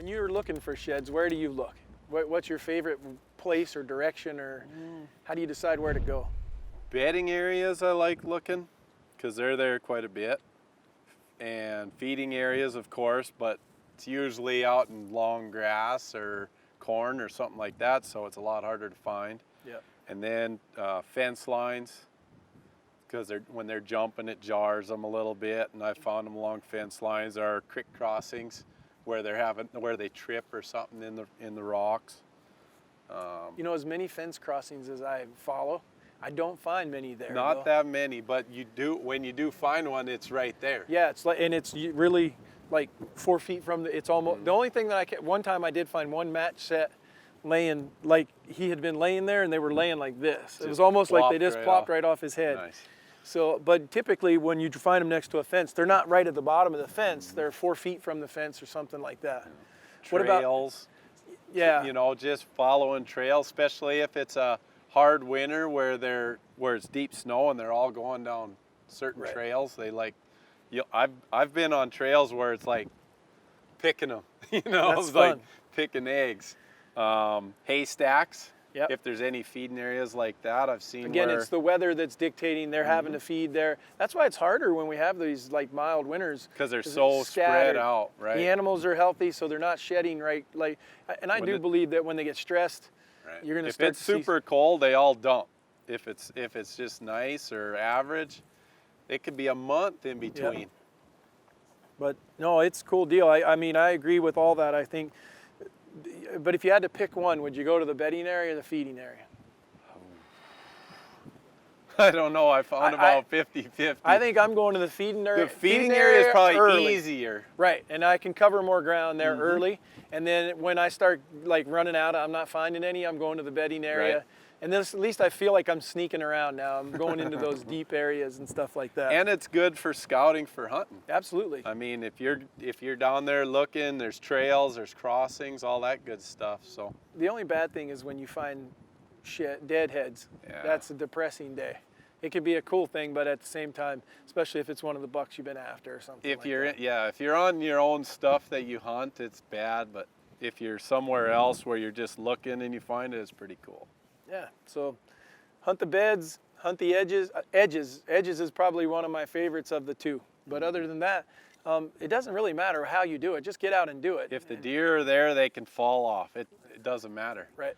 When you're looking for sheds, where do you look? What's your favorite place or direction, or how do you decide where to go? Bedding areas I like looking because they're there quite a bit, and feeding areas of course, but it's usually out in long grass or corn or something like that, so it's a lot harder to find. Yeah. And then fence lines, because when they're jumping it jars them a little bit, and I've found them along fence lines or creek crossings where they trip or something in the rocks. You know, as many fence crossings as I follow, I don't find many there. Not that many, but when you do find one, it's right there. Yeah, it's like, and it's really like 4 feet from it's almost, the only thing that one time I did find one match set laying, like he had been laying there and they were laying like this. It was almost like they just plopped right off his head. Nice. So, but typically when you find them next to a fence, they're not right at the bottom of the fence. They're 4 feet from the fence or something like that. What about trails? Yeah. You know, just following trails, especially if it's a hard winter where it's deep snow and they're all going down certain trails. They like, I've been on trails where it's like picking them, you know, That's it's fun. like picking eggs. Haystacks. Yep. If there's any feeding areas like that, I've seen Again, where, it's the weather that's dictating they're having to feed there. That's why it's harder when we have these like mild winters. because they're it's so spread scattered. out, right? The animals are healthy, so they're not shedding right. Like, and I do believe that when they get stressed, Right. you're going to If start it's to see super cold, they all dump. If it's just nice or average, it could be a month in between. But no, it's a cool deal. I mean, I agree with all that, I think. But if you had to pick one, would you go to the bedding area or the feeding area? I don't know. I found about 50-50. I think I'm going to the feeding area. The feeding area is probably early. easier. Right, and I can cover more ground there early. And then when I start like running out, I'm not finding any, I'm going to the bedding area. Right. And then at least I feel like I'm sneaking around now. I'm going into those deep areas and stuff like that. And it's good for scouting for hunting. Absolutely. I mean, if you're down there looking, there's trails, there's crossings, all that good stuff. So The only bad thing is when you find dead heads. Yeah. That's a depressing day. It could be a cool thing, but at the same time, especially if it's one of the bucks you've been after or something if like you're that. if you're on your own stuff that you hunt, it's bad. But if you're somewhere else where you're just looking and you find it, it's pretty cool. Yeah, so hunt the beds, hunt the edges. Edges is probably one of my favorites of the two. But other than that, it doesn't really matter how you do it. Just get out and do it. If the deer are there, they can fall off. It doesn't matter. Right.